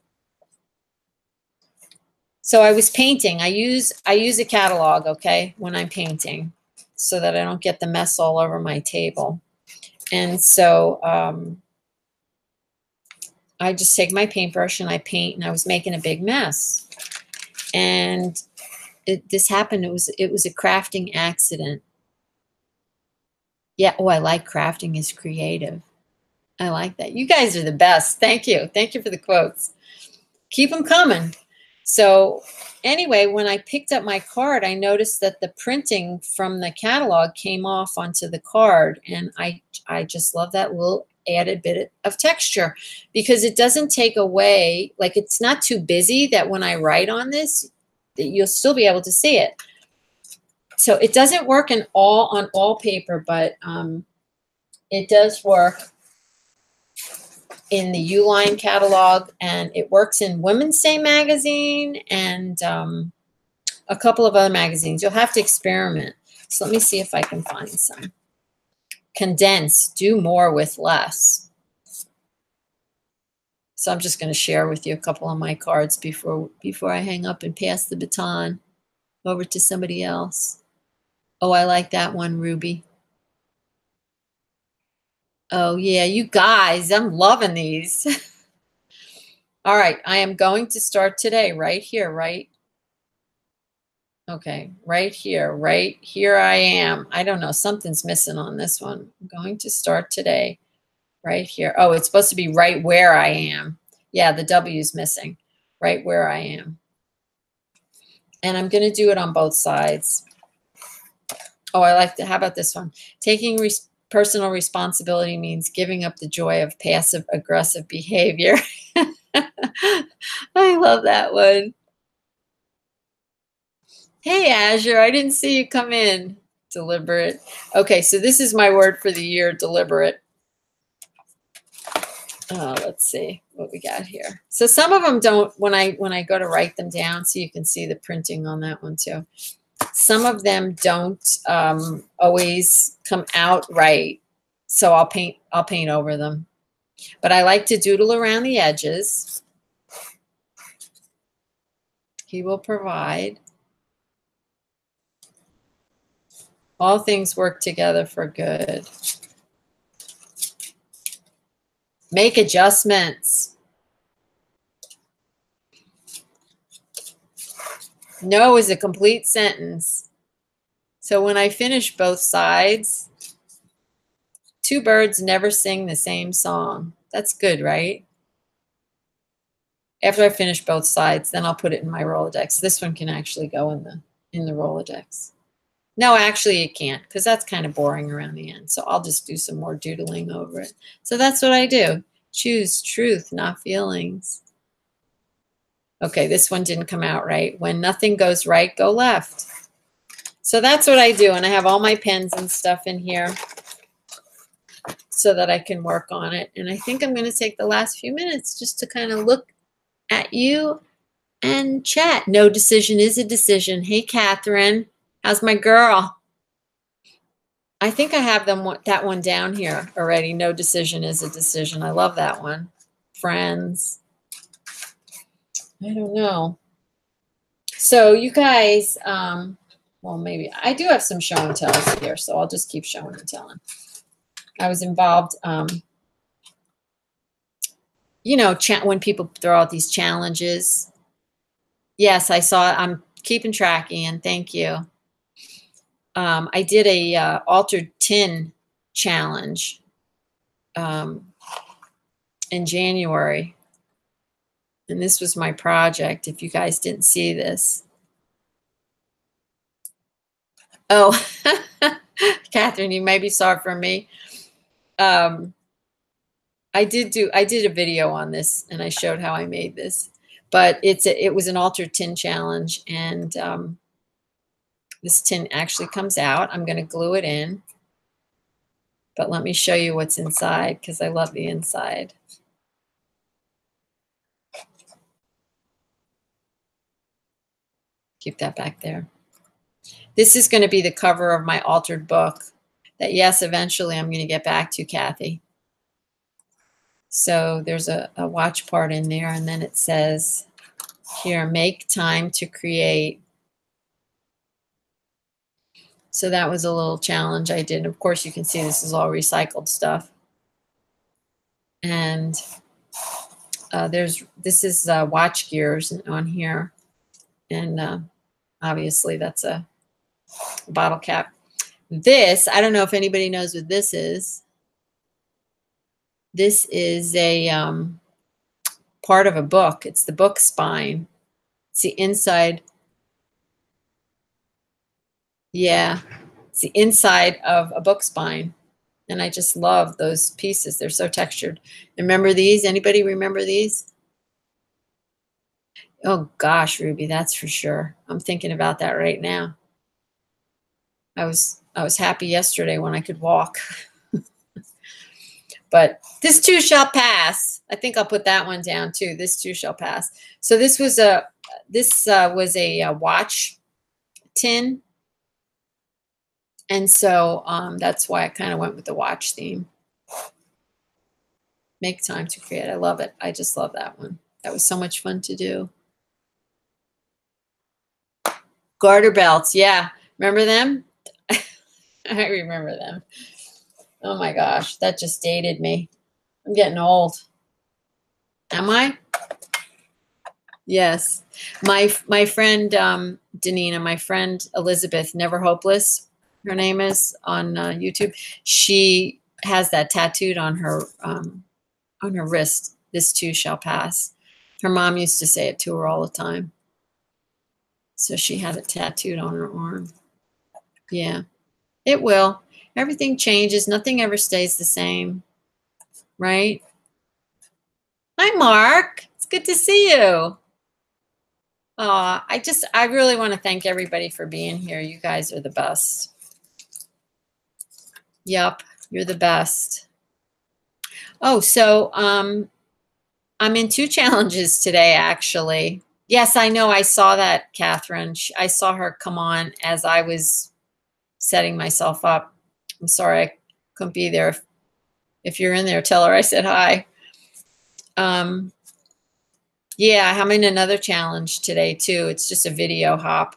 So I was painting. I use a catalog, okay, when I'm painting so that I don't get the mess all over my table. And so I just take my paintbrush and I paint, and I was making a big mess. And this happened. It was a crafting accident. Yeah. Oh, I like crafting is creative. I like that. You guys are the best. Thank you. Thank you for the quotes. Keep them coming. So anyway, when I picked up my card, I noticed that the printing from the catalog came off onto the card. And I just love that little added bit of texture, because it doesn't take away, like it's not too busy that when I write on this, that you'll still be able to see it. So it doesn't work on all paper, but it does work in the Uline catalog, and it works in Women's Day magazine and a couple of other magazines. You'll have to experiment. So let me see if I can find some. Condense, do more with less. So I'm just going to share with you a couple of my cards before I hang up and pass the baton over to somebody else. Oh, I like that one, Ruby. Oh, yeah, you guys, I'm loving these. All right, I am going to start today right here, right? Okay, right here I am. I don't know, something's missing on this one. I'm going to start today right here. Oh, it's supposed to be right where I am. Yeah, the W is missing. Right where I am. And I'm going to do it on both sides. Oh, I like that. How about this one? Taking personal responsibility means giving up the joy of passive aggressive behavior. I love that one. Hey, Azure, I didn't see you come in. Deliberate. Okay, so this is my word for the year, deliberate. Let's see what we got here. So some of them don't, when I go to write them down, so you can see the printing on that one too. Some of them don't always come out right, so I'll paint over them. But I like to doodle around the edges. He will provide. All things work together for good. Make adjustments. No is a complete sentence. So when I finish both sides, two birds never sing the same song. That's good, right? After I finish both sides, then I'll put it in my Rolodex. This one can actually go in the Rolodex. No, actually it can't, because that's kind of boring around the end. So I'll just do some more doodling over it. So that's what I do. Choose truth, not feelings. Okay, this one didn't come out right. When nothing goes right, go left. So that's what I do. And I have all my pens and stuff in here so that I can work on it. And I think I'm going to take the last few minutes just to kind of look at you and chat. No decision is a decision. Hey, Catherine. How's my girl? I think I have that one down here already. No decision is a decision. I love that one. Friends. I don't know. So you guys, well, maybe I do have some show and tells here, so I'll just keep showing and telling. I was involved, you know, when people throw out these challenges. Yes, I saw it. I'm keeping track, Ian. Thank you. I did a altered tin challenge in January. And this was my project, if you guys didn't see this. Oh, Catherine, you maybe saw it from me. I did a video on this, and I showed how I made this. But it was an altered tin challenge, and this tin actually comes out. I'm going to glue it in. But let me show you what's inside, because I love the inside. Keep that back there. This is going to be the cover of my altered book that, yes, eventually I'm going to get back to, Kathy. So there's a watch part in there, and then it says here, make time to create. So that was a little challenge I did. Of course, you can see this is all recycled stuff. And this is watch gears on here. And obviously that's a bottle cap. This, I don't know if anybody knows what this is. This is a part of a book. It's the book spine. It's the inside. Yeah, it's the inside of a book spine. And I just love those pieces. They're so textured. Remember these? Anybody remember these? Oh gosh, Ruby, that's for sure. I'm thinking about that right now. I was happy yesterday when I could walk. But this too shall pass. I think I'll put that one down too. This too shall pass. So this was a watch tin. And so that's why I kind of went with the watch theme. Make time to create. I love it. I just love that one. That was so much fun to do. Garter belts. Yeah. Remember them? I remember them. Oh my gosh. That just dated me. I'm getting old. Am I? Yes. My friend Danina, my friend Elizabeth, Never Hopeless, her name is on YouTube. She has that tattooed on her wrist. This too shall pass. Her mom used to say it to her all the time. So she had it tattooed on her arm. Yeah, it will. Everything changes. Nothing ever stays the same, right? Hi, Mark. It's good to see you. I really want to thank everybody for being here. You guys are the best. Yep, you're the best. Oh, so I'm in 2 challenges today, actually. Yes, I know. I saw that, Catherine. I saw her come on as I was setting myself up. I'm sorry I couldn't be there. If you're in there, tell her I said hi. Yeah, I'm in another challenge today too. It's just a video hop,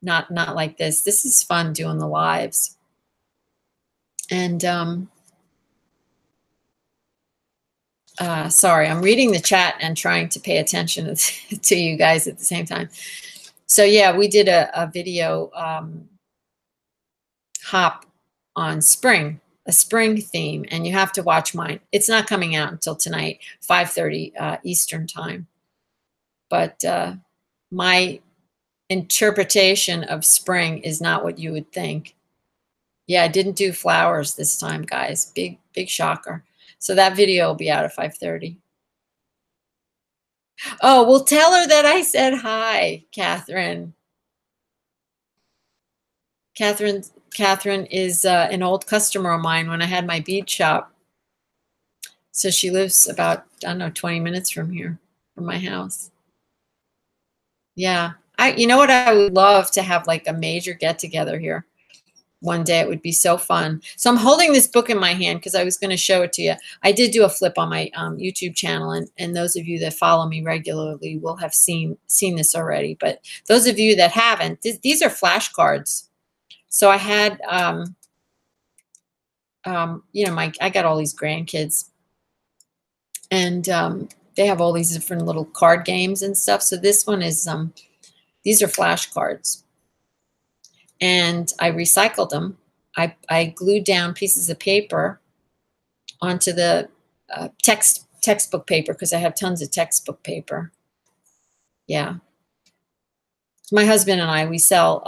not like this. This is fun doing the lives. And sorry, I'm reading the chat and trying to pay attention to you guys at the same time. So yeah, we did a video hop on spring, a spring theme, and you have to watch mine. It's not coming out until tonight, 5:30 Eastern time. But my interpretation of spring is not what you would think. Yeah, I didn't do flowers this time, guys. Big shocker. So that video will be out at 5:30. Oh, well, tell her that I said hi, Catherine. Catherine is an old customer of mine when I had my bead shop. So she lives about, I don't know, 20 minutes from here, from my house. Yeah. You know what? I would love to have like a major get together here. One day it would be so fun. So I'm holding this book in my hand because I was going to show it to you. I did do a flip on my YouTube channel, and those of you that follow me regularly will have seen this already. But those of you that haven't, these are flashcards. So I had, you know, I got all these grandkids, and they have all these different little card games and stuff. So this one is, these are flashcards. And I recycled them. I glued down pieces of paper onto the textbook paper because I have tons of textbook paper. Yeah. My husband and I, we sell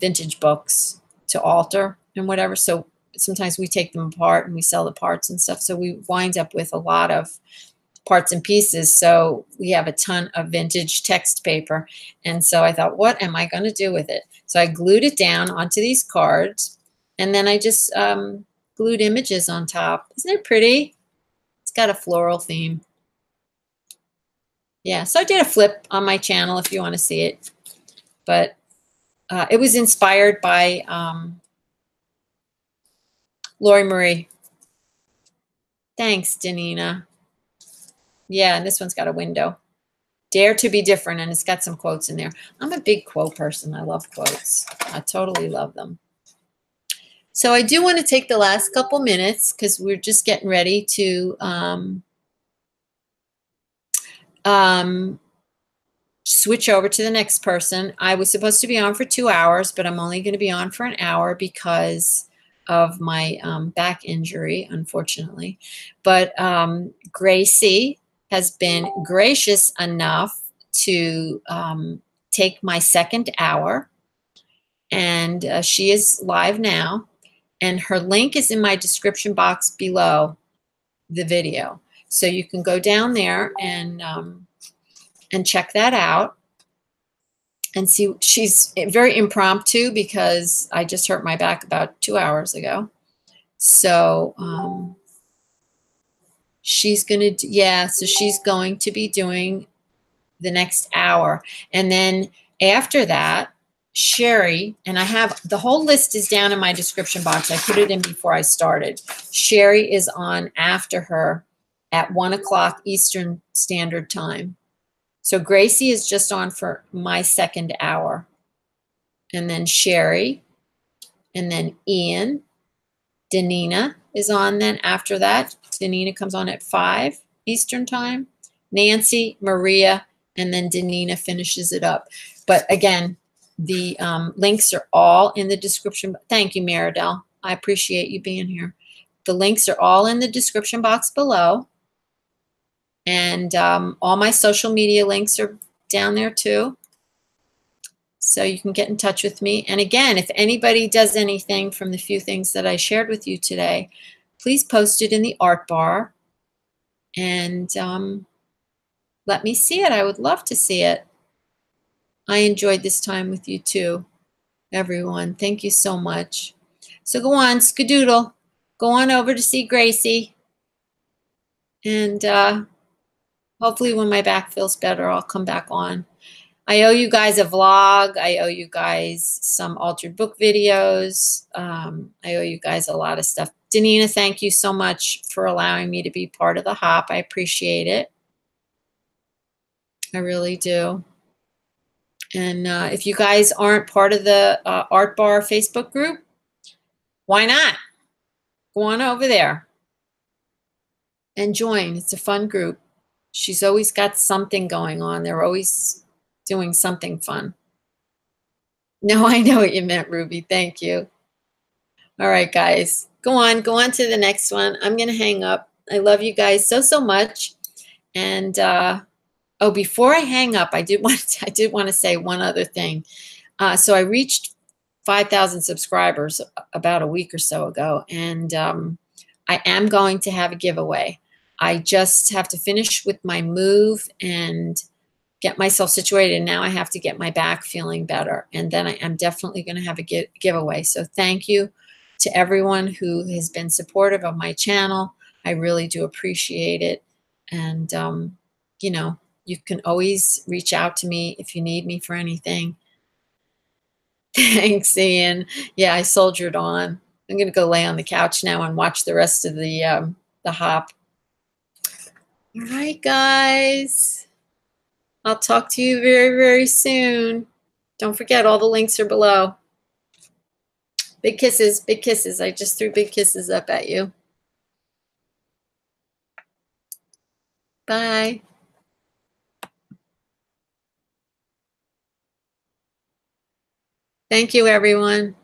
vintage books to alter and whatever. So sometimes we take them apart and we sell the parts and stuff. So we wind up with a lot of parts and pieces. So we have a ton of vintage text paper. And so I thought, what am I going to do with it? So I glued it down onto these cards, and then I just glued images on top. Isn't it pretty? It's got a floral theme. Yeah, so I did a flip on my channel if you want to see it. But it was inspired by Lori Marie. Thanks, Danina. Yeah, and this one's got a window. Dare to be different, and it's got some quotes in there. I'm a big quote person. I love quotes. I totally love them. So I do want to take the last couple minutes because we're just getting ready to switch over to the next person. I was supposed to be on for 2 hours, but I'm only going to be on for an hour because of my back injury, unfortunately. But Gracie has been gracious enough to take my second hour, and she is live now. And her link is in my description box below the video. So you can go down there and check that out and see. She's very impromptu because I just hurt my back about 2 hours ago. So she's going to, yeah, so she's going to be doing the next hour. And then after that, Sherry, and I have the whole list is down in my description box. I put it in before I started. Sherry is on after her at 1 o'clock Eastern Standard Time. So Gracie is just on for my second hour. And then Sherry, and then Ian. Danina is on then after that. Danina comes on at 5 Eastern Time. Nancy, Maria, and then Danina finishes it up. But again, the links are all in the description. Thank you, Maridel. I appreciate you being here. The links are all in the description box below. And all my social media links are down there too. So you can get in touch with me. And again, if anybody does anything from the few things that I shared with you today, please post it in the art bar and let me see it. I would love to see it. I enjoyed this time with you too, everyone. Thank you so much. So go on, skadoodle. Go on over to see Gracie. And hopefully when my back feels better, I'll come back on. I owe you guys a vlog. I owe you guys some altered book videos. I owe you guys a lot of stuff. Danina, thank you so much for allowing me to be part of the hop. I appreciate it. I really do. And if you guys aren't part of the Art Bar Facebook group, why not? Go on over there and join. It's a fun group. She's always got something going on. They're always doing something fun. No, I know what you meant, Ruby. Thank you. All right, guys. Go on to the next one. I'm going to hang up. I love you guys so, so much. And oh, before I hang up, I did want to say one other thing. So I reached 5,000 subscribers about a week or so ago, and I am going to have a giveaway. I just have to finish with my move and get myself situated. And now I have to get my back feeling better. And then I am definitely going to have a giveaway. So thank you to everyone who has been supportive of my channel. I really do appreciate it. And, you know, you can always reach out to me if you need me for anything. Thanks, Ian. Yeah, I soldiered on. I'm going to go lay on the couch now and watch the rest of the hop. All right, guys. I'll talk to you very, very soon. Don't forget, all the links are below. Big kisses, big kisses. I just threw big kisses up at you. Bye. Thank you, everyone.